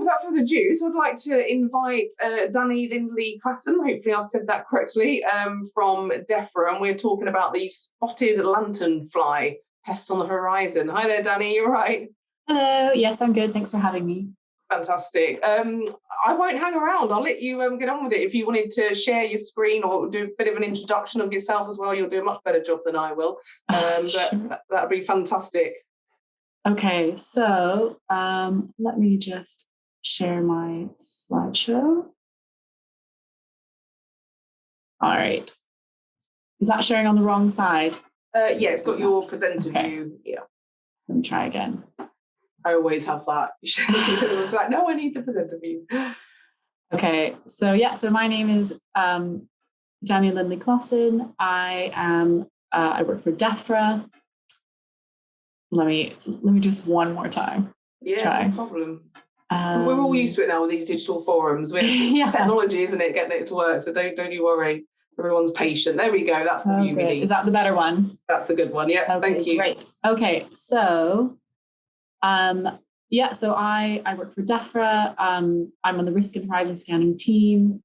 without further ado, so I'd like to invite Dani Lindley-Klassen, hopefully I've said that correctly, from Defra, and we're talking about the Spotted Lanternfly, Pests on the Horizon. Hi there, Dani, you all right? Hello, yes, I'm good. Thanks for having me. Fantastic. I won't hang around. I'll let you get on with it. If you wanted to share your screen or do a bit of an introduction of yourself as well, you'll do a much better job than I will. Sure. That'd be fantastic. Okay, so let me just share my slideshow. All right. Is that sharing on the wrong side? Yeah, it's got your presenter view. Yeah. Let me try again. I always have that. It was like, no, I need the presenter view. Okay, so my name is Dani Lindley-Klassen. I work for Defra. Let me just one more time. Let's try. No problem. We're all used to it now with these digital forums. Technology, isn't it, getting it to work? So don't you worry. Everyone's patient. There we go. That's the view we need. Is that the better one? That's the good one. Yeah. Okay, thank you. Great. Okay, so so I work for Defra. I'm on the risk and horizon scanning team.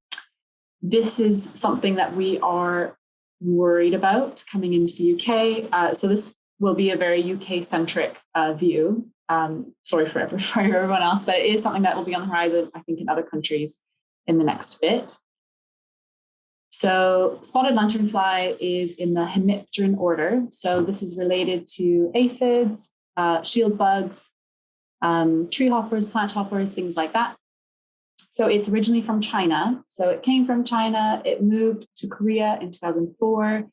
This is something that we are worried about coming into the UK. So this will be a very UK-centric view. Sorry for everyone else, but it is something that will be on the horizon, I think, in other countries in the next bit. So spotted lanternfly is in the hemipteran order. So this is related to aphids, shield bugs, tree hoppers, plant hoppers, things like that. So it's originally from China. So it came from China, it moved to Korea in 2004,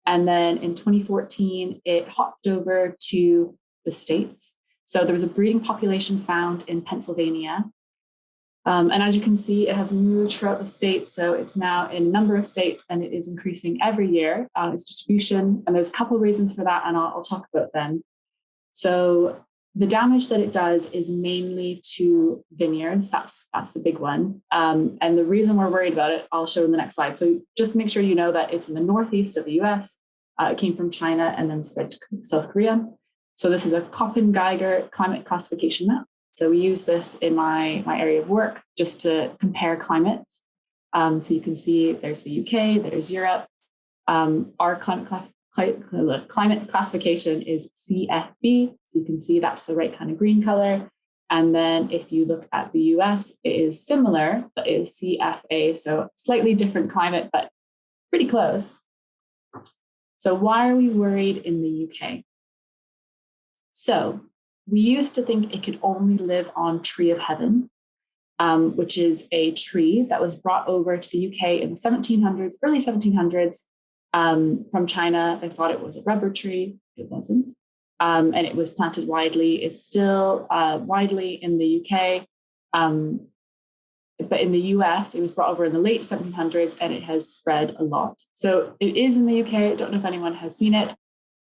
and then in 2014, it hopped over to the States. So there was a breeding population found in Pennsylvania. And as you can see, it has moved throughout the states. So it's now in a number of states, and it is increasing every year, its distribution. And there's a couple of reasons for that, and I'll talk about them. So the damage that it does is mainly to vineyards. That's the big one. And the reason we're worried about it, I'll show in the next slide. So just make sure you know that it's in the northeast of the US. It came from China and then spread to South Korea. So this is a Geiger climate classification map. So we use this in my area of work just to compare climates. So you can see there's the UK, there's Europe. Our climate classification is CFB. So you can see that's the right kind of green color. And then if you look at the US, it is similar, but it is CFA. So slightly different climate, but pretty close. So why are we worried in the UK? So we used to think it could only live on Tree of Heaven, which is a tree that was brought over to the UK in the 1700s, early 1700s, from China. They thought it was a rubber tree. It wasn't. And it was planted widely. It's still widely in the UK. But in the US, it was brought over in the late 1700s, and it has spread a lot. So it is in the UK. I don't know if anyone has seen it.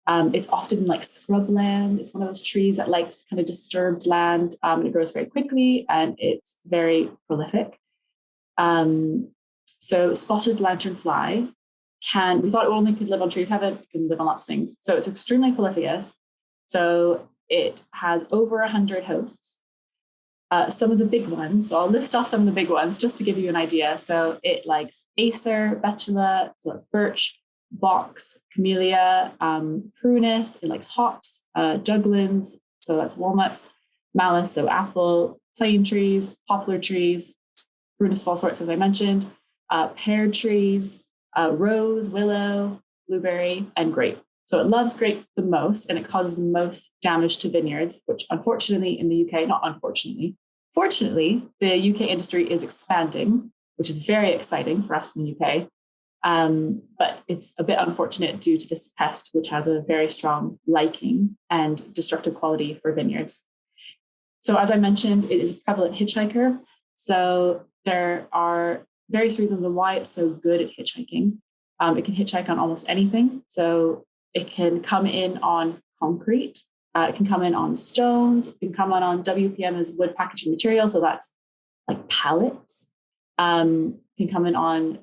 It's often like scrubland. It's one of those trees that likes kind of disturbed land. And it grows very quickly, and it's very prolific. So spotted lanternfly we thought it only could live on Tree of Heaven. It can live on lots of things. So it's extremely prolific. So it has over 100 hosts. Some of the big ones, so I'll list off some of the big ones just to give you an idea. So it likes Acer, Betula, so that's birch, box, camellia, prunus, it likes hops, juglans, so that's walnuts, malus, so apple, plane trees, poplar trees, prunus of all sorts, as I mentioned, pear trees, rose, willow, blueberry, and grape. So it loves grape the most, and it causes the most damage to vineyards, which unfortunately in the UK, not unfortunately, fortunately, the UK industry is expanding, which is very exciting for us in the UK. But it's a bit unfortunate due to this pest, which has a very strong liking and destructive quality for vineyards. So as I mentioned, it is a prevalent hitchhiker. So there are various reasons of why it's so good at hitchhiking. It can hitchhike on almost anything. So it can come in on concrete. It can come in on stones. It can come in on WPM as wood packaging material. So that's like pallets. It can come in on,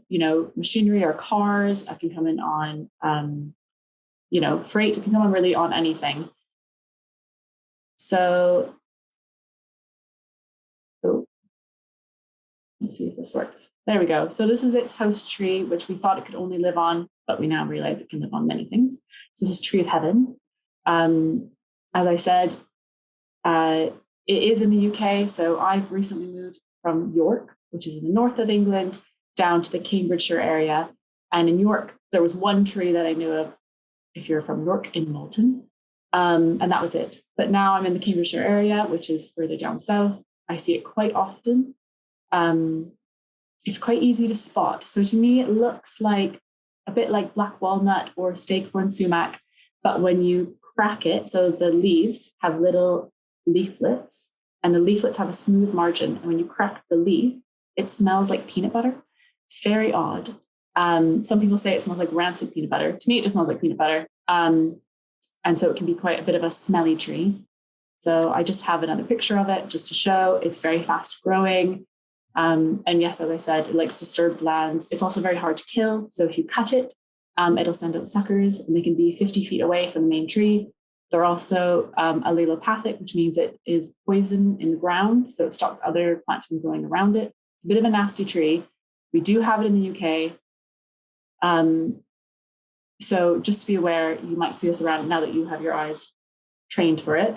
machinery or cars. It can come in on, freight. It can come in really on anything. So Let's see if this works. There we go. So this is its host tree, which we thought it could only live on, but we now realize it can live on many things. So this is Tree of Heaven. As I said, it is in the UK. So I've recently moved from York, which is in the north of England, down to the Cambridgeshire area. And in York, there was one tree that I knew of, if you're from York, in Malton. And that was it. But now I'm in the Cambridgeshire area, which is further down south. I see it quite often. It's quite easy to spot. So to me, it looks like a bit like black walnut or stakethorn sumac. But when you crack it, so the leaves have little leaflets, and the leaflets have a smooth margin. And when you crack the leaf, it smells like peanut butter. It's very odd. Some people say it smells like rancid peanut butter. To me, it just smells like peanut butter. And so it can be quite a bit of a smelly tree. So I just have another picture of it just to show it's very fast growing. And yes, as I said, it likes disturbed lands. It's also very hard to kill. So if you cut it, it'll send out suckers, and they can be 50 feet away from the main tree. They're also allelopathic, which means it is poison in the ground. So it stops other plants from growing around it. It's a bit of a nasty tree. We do have it in the UK. So just to be aware, you might see this around now that you have your eyes trained for it.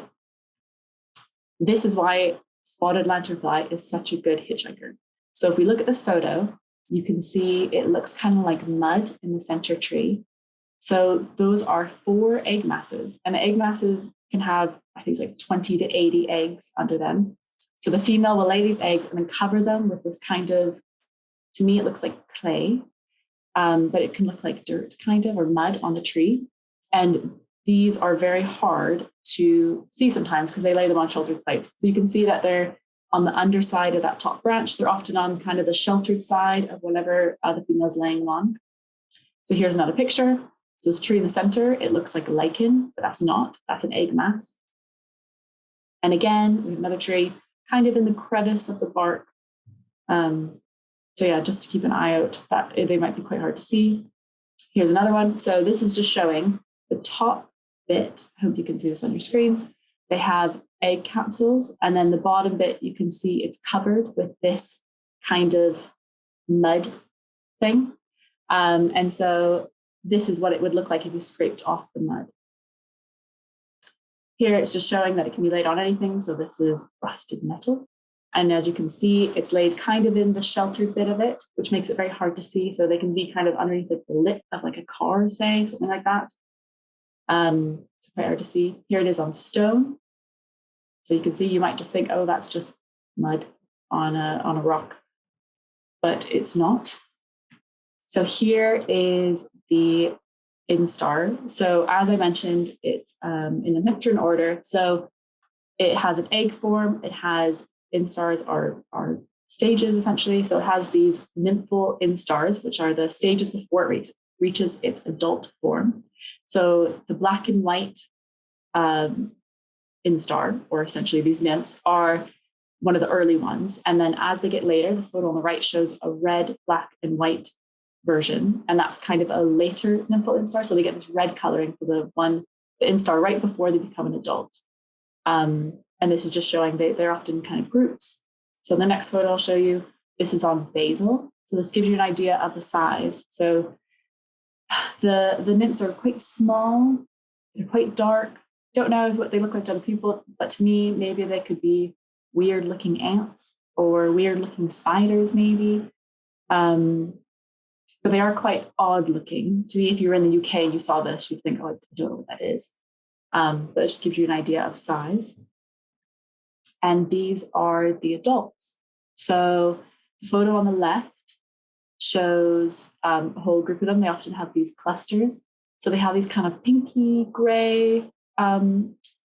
This is why spotted lanternfly is such a good hitchhiker. So if we look at this photo, you can see it looks kind of like mud in the center tree. So those are 4 egg masses, and the egg masses can have, I think it's like 20 to 80 eggs under them. So the female will lay these eggs and then cover them with this kind of, to me, it looks like clay, but it can look like dirt kind of, or mud on the tree. And these are very hard to see sometimes because they lay them on sheltered plates. So you can see that they're on the underside of that top branch. They're often on kind of the sheltered side of whatever the female's laying them on. So here's another picture. So this tree in the center, it looks like lichen, but that's not. That's an egg mass. And again, we have another tree kind of in the crevice of the bark. So yeah, just to keep an eye out, that they might be quite hard to see. Here's another one. So this is just showing the top bit. I hope you can see this on your screens. They have egg capsules, and then the bottom bit, you can see it's covered with this kind of mud thing. And so this is what it would look like if you scraped off the mud. Here it's just showing that it can be laid on anything. So this is rusted metal. And as you can see, it's laid kind of in the sheltered bit of it, which makes it very hard to see. So they can be kind of underneath the lip of like a car, say, something like that. It's quite hard to see. Here it is on stone. So you can see, you might just think, oh, that's just mud on a rock, but it's not. So here is the instar. So as I mentioned, it's in the Neptune order. So it has an egg form. It has instars are stages essentially. So it has these nymphal instars, which are the stages before it reaches its adult form. So the black and white instar, or essentially these nymphs, are one of the early ones. And then as they get later, the photo on the right shows a red, black, and white version. And that's kind of a later nymphal instar. So they get this red coloring for the instar right before they become an adult. And this is just showing they're often kind of groups. So the next photo I'll show you, this is on basil. So this gives you an idea of the size. So the nymphs are quite small. They're quite dark. Don't know what they look like to other people, but to me, maybe they could be weird looking ants or weird looking spiders, maybe. But they are quite odd looking. To me, if you were in the UK and you saw this, you'd think, oh, I don't know what that is. But it just gives you an idea of size. And these are the adults. So the photo on the left shows a whole group of them. They often have these clusters. So they have these kind of pinky gray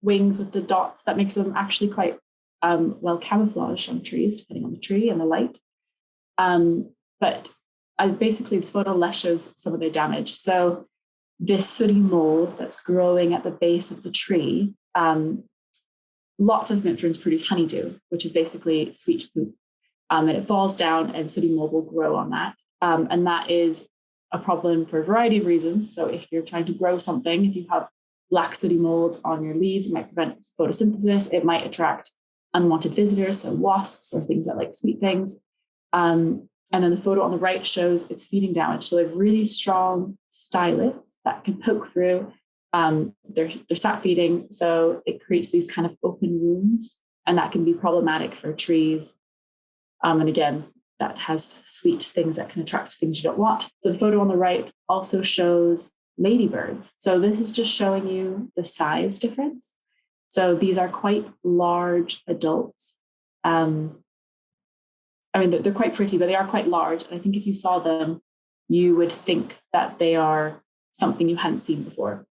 wings with the dots. That makes them actually quite well camouflaged on trees, depending on the tree and the light. But basically, the photo left shows some of their damage. So this sooty mold that's growing at the base of the tree, lots of mint ferns produce honeydew, which is basically sweet poop. And it falls down and sooty mold will grow on that. And that is a problem for a variety of reasons. So if you're trying to grow something, if you have black sooty mold on your leaves, it might prevent photosynthesis. It might attract unwanted visitors, so wasps or things that like sweet things. And then the photo on the right shows its feeding damage. So they have really strong stylets that can poke through. They're sap feeding, so it creates these kind of open wounds, and that can be problematic for trees. And again, that has sweet things that can attract things you don't want. So the photo on the right also shows ladybirds. So this is just showing you the size difference. So these are quite large adults. I mean, they're quite pretty, but they are quite large. And I think if you saw them, you would think that they are something you hadn't seen before.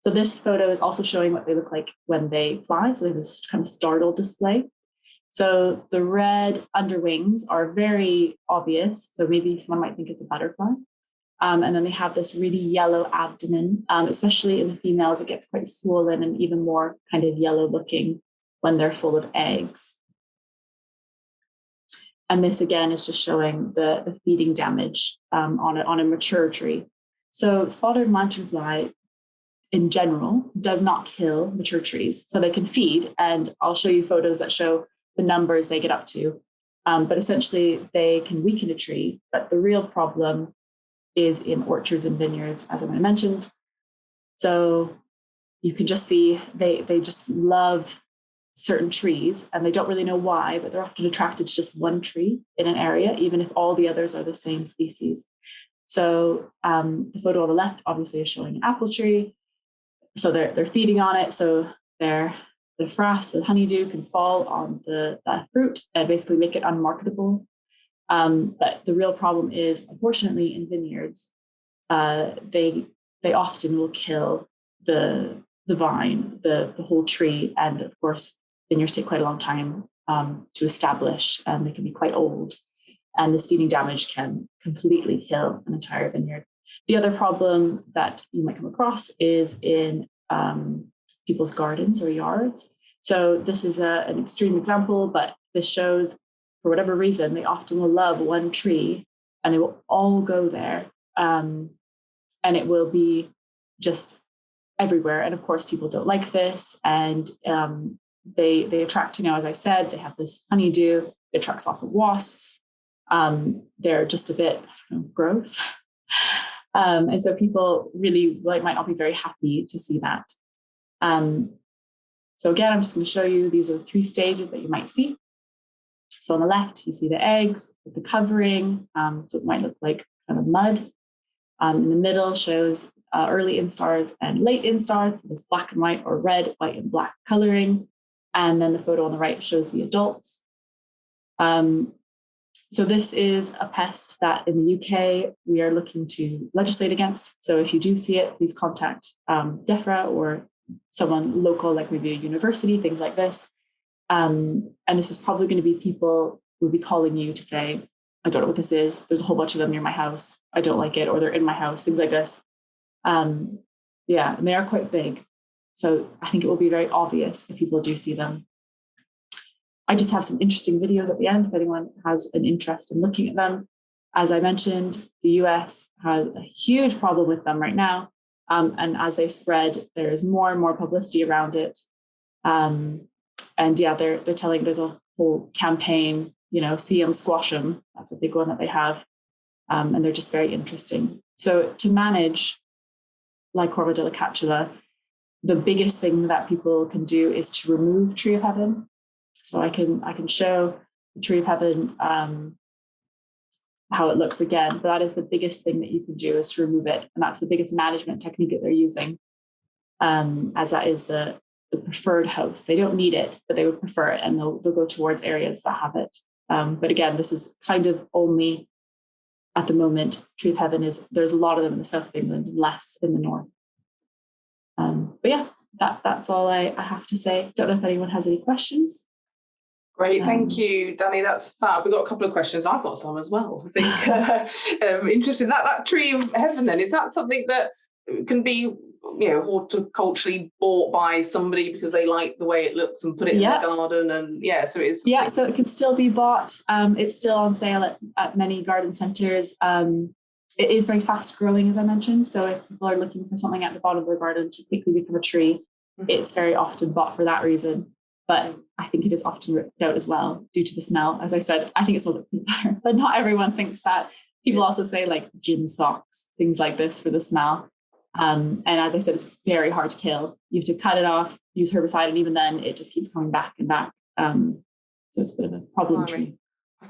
So this photo is also showing what they look like when they fly. So they have this kind of startled display. So the red underwings are very obvious. So maybe someone might think it's a butterfly. And then they have this really yellow abdomen, especially in the females, it gets quite swollen and even more kind of yellow looking when they're full of eggs. And this again is just showing the feeding damage on a mature tree. So spotted lanternfly in general does not kill mature trees. So they can feed, and I'll show you photos that show the numbers they get up to. But essentially they can weaken a tree, but the real problem is in orchards and vineyards, as I mentioned. So you can just see they just love certain trees, and they don't really know why, but they're often attracted to just one tree in an area, even if all the others are the same species. So the photo on the left obviously is showing an apple tree. So they're feeding on it. So the frass, the honeydew can fall on the fruit and basically make it unmarketable. But the real problem is, unfortunately, in vineyards, they often will kill the vine, the whole tree, and of course, vineyards take quite a long time to establish, and they can be quite old. And this feeding damage can completely kill an entire vineyard. The other problem that you might come across is in people's gardens or yards. So this is an extreme example, but this shows, for whatever reason, they often will love one tree and they will all go there. And it will be just everywhere. And of course, people don't like this. And they attract, as I said, they have this honeydew, it attracts lots of wasps. They're just a bit gross. And so people really might not be very happy to see that. So again, I'm just going to show you, these are the 3 stages that you might see. So on the left, you see the eggs with the covering. So it might look like kind of mud. In the middle shows early instars and late instars. So this black and white or red, white and black coloring. And then the photo on the right shows the adults. So this is a pest that in the UK, we are looking to legislate against. So if you do see it, please contact Defra or someone local, like maybe a university, things like this. And this is probably going to be people who will be calling you to say, I don't know what this is. There's a whole bunch of them near my house. I don't like it, or they're in my house, things like this. And they are quite big. So I think it will be very obvious if people do see them. I just have some interesting videos at the end if anyone has an interest in looking at them. As I mentioned, the US has a huge problem with them right now. And as they spread, there's more and more publicity around it. They're telling, there's a whole campaign, see them, squash them. That's a big one that they have. And they're just very interesting. So to manage Lycorva delicatula, the biggest thing that people can do is to remove Tree of Heaven. So I can show the Tree of Heaven how it looks again, but that is the biggest thing that you can do, is to remove it. And that's the biggest management technique that they're using, as that is the preferred host. They don't need it, but they would prefer it, and they'll go towards areas that have it. But again, this is kind of only at the moment. Tree of Heaven there's a lot of them in the south of England, less in the north. That's all I have to say. Don't know if anyone has any questions. Great, thank you, Dani. That's fab. We've got a couple of questions. I've got some as well. I think interesting. That Tree of Heaven, then, is that something that can be, horticulturally bought by somebody because they like the way it looks and put it in their garden? And so it's so it can still be bought. It's still on sale at many garden centres. It is very fast growing, as I mentioned. So if people are looking for something at the bottom of their garden to quickly become a tree, it's very often bought for that reason. but I think it is often ripped out as well due to the smell. As I said, I think it smells like peanut butter, but not everyone thinks that. People also say like gym socks, things like this for the smell. And as I said, it's very hard to kill. You have to cut it off, use herbicide, and even then it just keeps coming back and back. So it's a bit of a problem tree.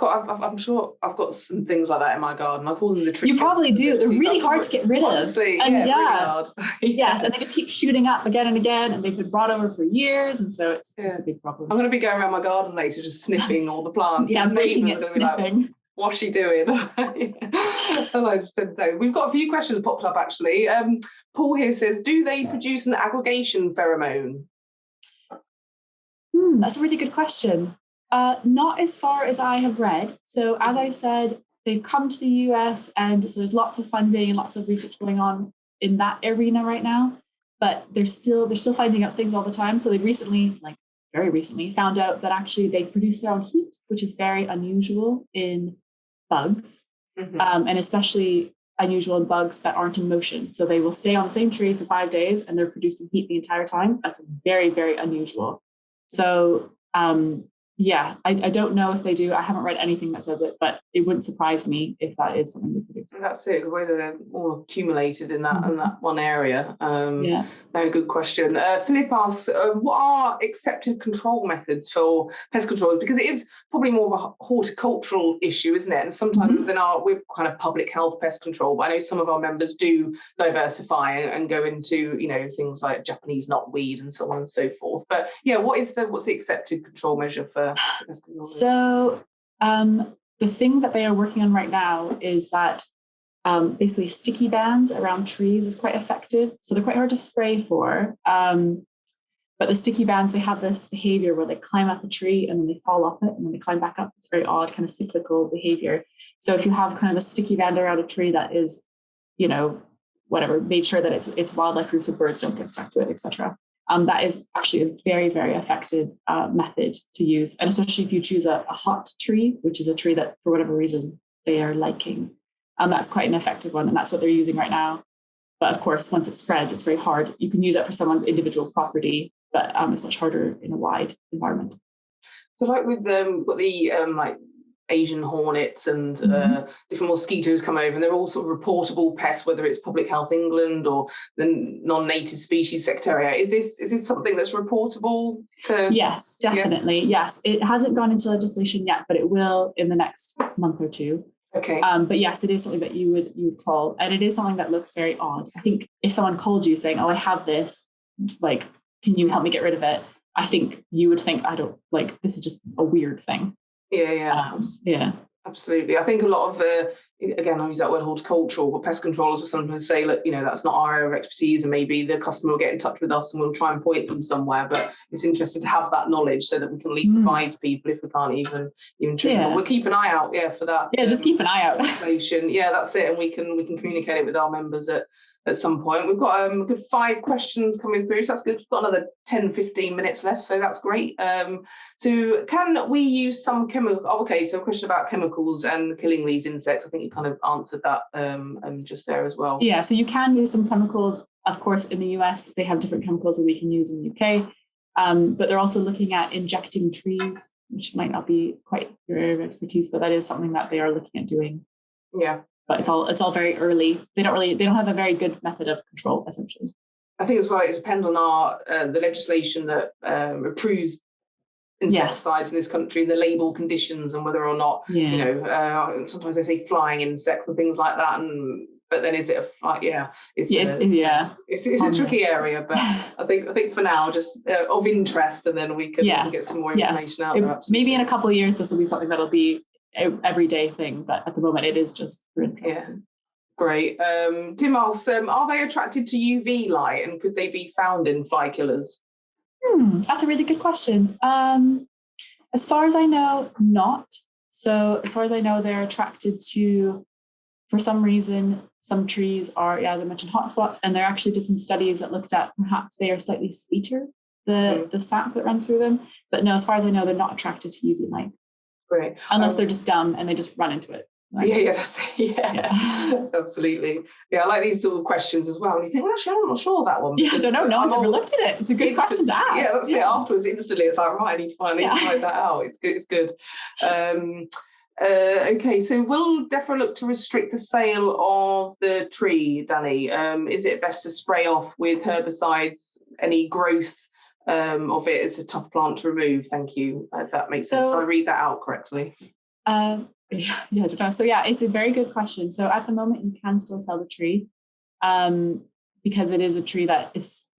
I'm sure I've got some things like that in my garden. I call them the tree. You probably do. They're really hard to get rid of. Honestly, and really hard. Yes, and they just keep shooting up again and again, and they've been brought over for years, and so it's a big problem. I'm going to be going around my garden later just sniffing all the plants. Yeah, breaking it, sniffing. Like, what's she doing? We've got a few questions popped up actually. Paul here says, do they produce an aggregation pheromone? That's a really good question. Not as far as I have read. So as I said, they've come to the US, and so there's lots of funding and lots of research going on in that arena right now. But they're still finding out things all the time. So they very recently, found out that actually they produce their own heat, which is very unusual in bugs, and especially unusual in bugs that aren't in motion. So they will stay on the same tree for 5 days and they're producing heat the entire time. That's very, very unusual. So I don't know if they do. I haven't read anything that says it, but it wouldn't surprise me if that is something they produce. That's it, whether they're all accumulated in that one area. No, good question. Philip asks, what are accepted control methods for pest control? Because it is probably more of a horticultural issue, isn't it? And sometimes we're kind of public health pest control, but I know some of our members do diversify and go into, things like Japanese knotweed and so on and so forth. But what's the accepted control measure for pest control? So the thing that they are working on right now is that basically sticky bands around trees is quite effective. So they're quite hard to spray for. But the sticky bands, they have this behavior where they climb up a tree and then they fall off it and then they climb back up. It's very odd, kind of cyclical behavior. So if you have kind of a sticky band around a tree that is, made sure that it's wildlife proof so birds don't get stuck to it, etc. That is actually a very, very effective method to use. And especially if you choose a hot tree, which is a tree that for whatever reason they are liking. That's quite an effective one. And that's what they're using right now. But of course, once it spreads, it's very hard. You can use it for someone's individual property, but it's much harder in a wide environment. So like with got the like Asian hornets and different mosquitoes come over, and they're all sort of reportable pests, whether it's Public Health England or the non-native species secretariat. Is this something that's reportable to? Yes, definitely. Yeah. Yes, it hasn't gone into legislation yet, but it will in the next month or two. Okay. But yes, it is something that you would call, and it is something that looks very odd. I think if someone called you saying, "Oh, I have this, like, can you help me get rid of it?" I think you would think, "I don't like this is just a weird thing." Yeah. Absolutely. I think a lot of again, I use that word horticultural, but pest controllers will sometimes say, look, that's not our area of expertise, and maybe the customer will get in touch with us and we'll try and point them somewhere. But it's interesting to have that knowledge so that we can at least advise people if we can't even treat them. We'll keep an eye out, for that. Yeah, just keep an eye out. Yeah, that's it, and we can communicate it with our members at some point. We've got a good 5 questions coming through, so that's good. We've got another 10-15 minutes left, so that's great. So can we use some chemical? So a question about chemicals and killing these insects. I think you kind of answered that just there as well. Yeah, so you can use some chemicals. Of course, in the US, they have different chemicals that we can use in the UK, but they're also looking at injecting trees, which might not be quite your area of expertise, but that is something that they are looking at doing. Yeah. But it's all very early. They don't have a very good method of control, essentially. I think as well, it depends on the legislation that approves insecticides in this country and the label conditions and whether or not sometimes they say flying insects and things like that. But then is it a fly? Yeah, it's a tricky area. But I think for now, just of interest, and then we can get some more information out there. Maybe in a couple of years, this will be something that'll be everyday thing, but at the moment it is just for interest. Great. Tim asks, are they attracted to UV light, and could they be found in fly killers? That's a really good question. As far as I know, not. So as far as I know, they're attracted to, for some reason, some trees are, they mentioned hotspots, and there actually did some studies that looked at perhaps they are slightly sweeter, the sap that runs through them. But no, as far as I know, they're not attracted to UV light. Great. Unless they're just dumb and they just run into it. Absolutely. Yeah, I like these sort of questions as well. And you think, well, actually, I'm not sure of that one. Yeah, I don't know. No one's ever looked at it. It's a good question to ask. Yeah, that's it. Afterwards, instantly, it's like, right, I need to find that out. It's good. It's good. Okay, so will Defra look to restrict the sale of the tree, Dani? Is it best to spray off with herbicides any growth of it? It's a tough plant to remove. Thank you. If that makes sense. Did I read that out correctly? I don't know. So it's a very good question. So at the moment, you can still sell the tree because it is a tree that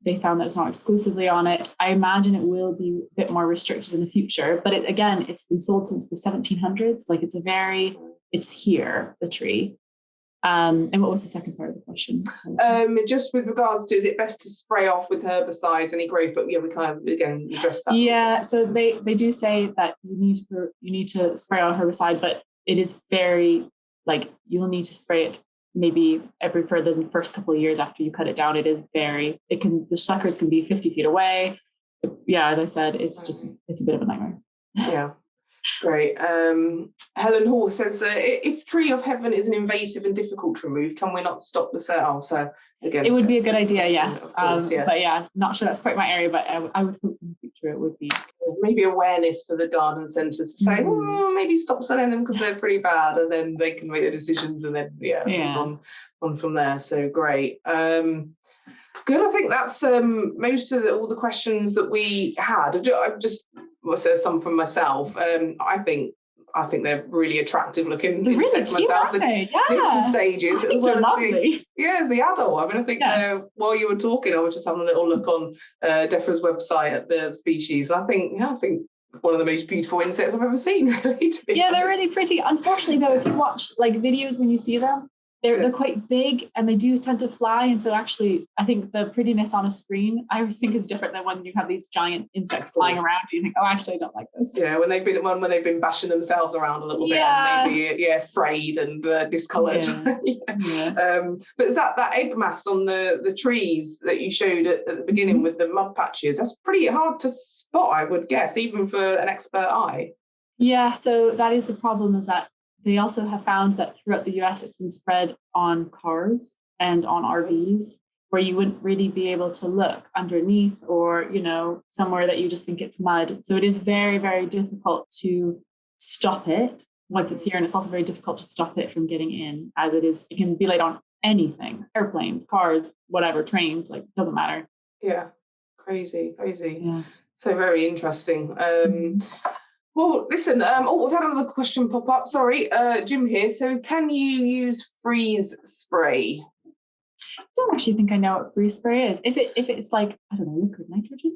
they found that it's not exclusively on it. I imagine it will be a bit more restricted in the future, but it's been sold since the 1700s. Like it's here, the tree. And what was the second part of the question? Just with regards to, is it best to spray off with herbicides any growth? But we kind of again addressed that. Yeah, so they do say that you need to spray on herbicide, but it is very you'll need to spray it maybe for the first couple of years after you cut it down. The suckers can be 50 feet away. Yeah, as I said, it's a bit of a nightmare. Yeah. Great. Helen Hall says, if tree of heaven is an invasive and difficult to remove, can we not stop the sale? So again, it would be a good idea, yes. Course, But not sure that's quite my area, but I would hope in the future it would be. Maybe awareness for the garden centres to say, maybe stop selling them because they're pretty bad, and then they can make their decisions and then move on from there. So great. Good. I think that's most of all the questions that we had. I just say some from myself. I think they're really attractive looking. They're really cute, myself. Aren't they? Yeah. Different stages. I think they're lovely. As the adult. I mean, I think while you were talking, I was just having a little look on Defra's website at the species. I think one of the most beautiful insects I've ever seen. Really. They're really pretty. Unfortunately, though, if you watch videos when you see them, they're quite big and they do tend to fly. And so actually, I think the prettiness on a screen, I always think is different than when you have these giant insects flying around. You think, actually, I don't like this. Yeah, when they've been bashing themselves around a little bit, and maybe frayed and discoloured. But is that egg mass on the trees that you showed at the beginning with the mud patches? That's pretty hard to spot, I would guess, even for an expert eye. Yeah, so that is the problem, is that they also have found that throughout the US, it's been spread on cars and on RVs, where you wouldn't really be able to look underneath or, somewhere that you just think it's mud. So it is very, very difficult to stop it once it's here. And it's also very difficult to stop it from getting in, as it can be laid on anything, airplanes, cars, whatever, trains, doesn't matter. Yeah, crazy. Yeah. So very interesting. Well, listen, we've had another question pop up. Sorry, Jim here. So can you use freeze spray? I don't actually think I know what freeze spray is. If it's liquid nitrogen?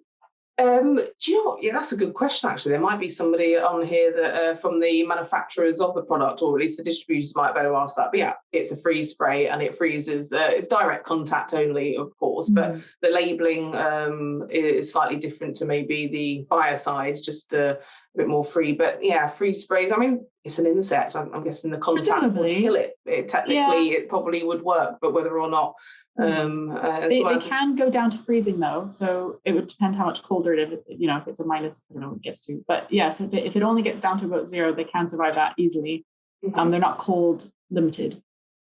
Do you know what? Yeah, that's a good question, actually. There might be somebody on here that from the manufacturers of the product, or at least the distributors might better ask that. But yeah, it's a freeze spray and it freezes direct contact only, of course, but the labelling is slightly different to maybe the biocides, just a bit more free. But yeah, freeze sprays, I mean, it's an insect. I'm guessing the contact would kill it. Technically, it probably would work, but whether or not... they can go down to freezing, though, so it would depend how much colder it is. If it's a minus, I don't know what it gets to, but so if it only gets down to about 0, they can survive that easily. They're not cold limited.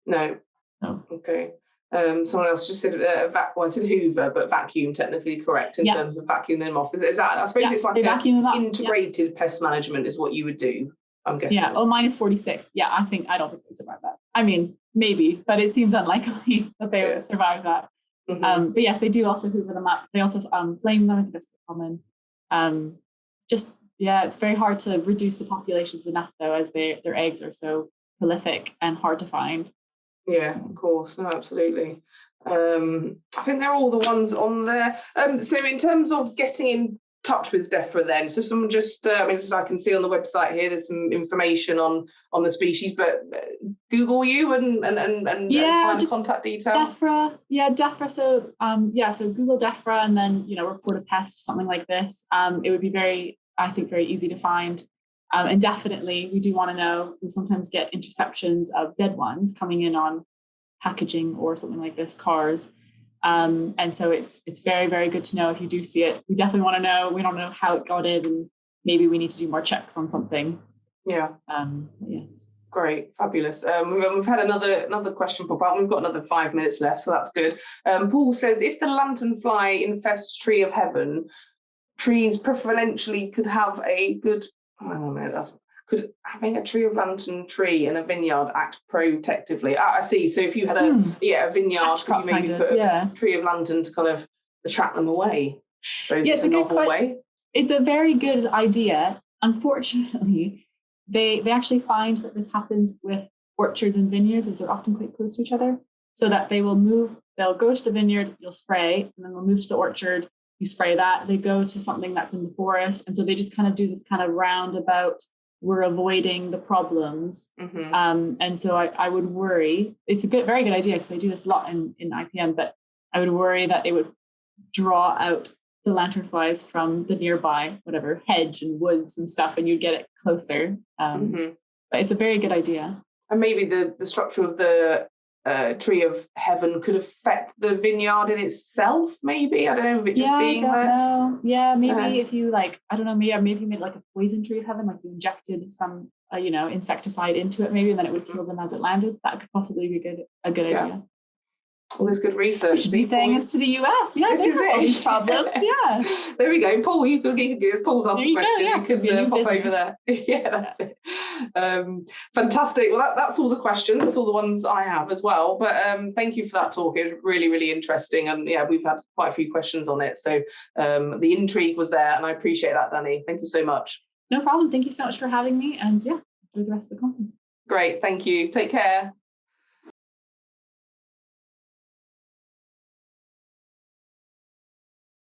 No. Okay. Someone else just said I said Hoover, but vacuum technically correct in terms of vacuuming them off. Is that, I suppose it's like integrated pest management is what you would do, I'm guessing. Yeah, minus 46. Yeah, I don't think they'd survive that. I mean, maybe, but it seems unlikely that they would survive that. But yes, they do also hoover them up. They also flame them. I think that's common. It's very hard to reduce the populations enough, though, as their eggs are so prolific and hard to find. Yeah, of course. No, absolutely. I think they're all the ones on there. So in terms of getting in touch with Defra then, so someone just I can see on the website here there's some information on the species, but Google you and find contact details. Defra. So Google Defra and then report a pest, something like this. It would be very easy to find. And definitely we do want to know. We sometimes get interceptions of dead ones coming in on packaging or something like this, cars. And so it's very, very good to know if you do see it. We definitely want to know. We don't know how it got in, and maybe we need to do more checks on something. Yeah. Yes. Great, fabulous. We've had another question pop up. We've got another 5 minutes left, so that's good. Paul says, if the lanternfly infests Tree of Heaven, trees preferentially could have a good. Hang on a minute. Could having a tree of lantern tree in a vineyard act protectively? I see. So if you had a vineyard, could you maybe put a tree of lantern to kind of attract them away? So it's a novel way. It's a very good idea. Unfortunately, they actually find that this happens with orchards and vineyards, as they're often quite close to each other, so that they'll go to the vineyard, you'll spray, and then they'll move to the orchard, you spray that, they go to something that's in the forest, and so they just kind of do this kind of roundabout, we're avoiding the problems. And so I would worry, it's a very good idea, because I do this a lot in IPM, but I would worry that it would draw out the lanternflies from the nearby whatever hedge and woods and stuff, and you'd get it closer. But it's a very good idea. And maybe the structure of the Tree of Heaven could affect the vineyard in itself. Maybe, I don't know, if it just being there. Know. Yeah, maybe if you maybe you made like a poison Tree of Heaven, like you injected some insecticide into it, maybe, and then it would kill them as it landed. That could possibly be a good idea. All this good research. We should be saying this to the US. Yeah, they have all these problems. Yeah. There we go. Paul, you could Paul's asked the question. You could pop over there. Yeah, that's it. Fantastic. Well, that's all the questions. That's all the ones I have as well. But thank you for that talk. It was really, really interesting. And yeah, we've had quite a few questions on it. So the intrigue was there, and I appreciate that, Dani. Thank you so much. No problem. Thank you so much for having me. And yeah, enjoy the rest of the conference. Great. Thank you. Take care.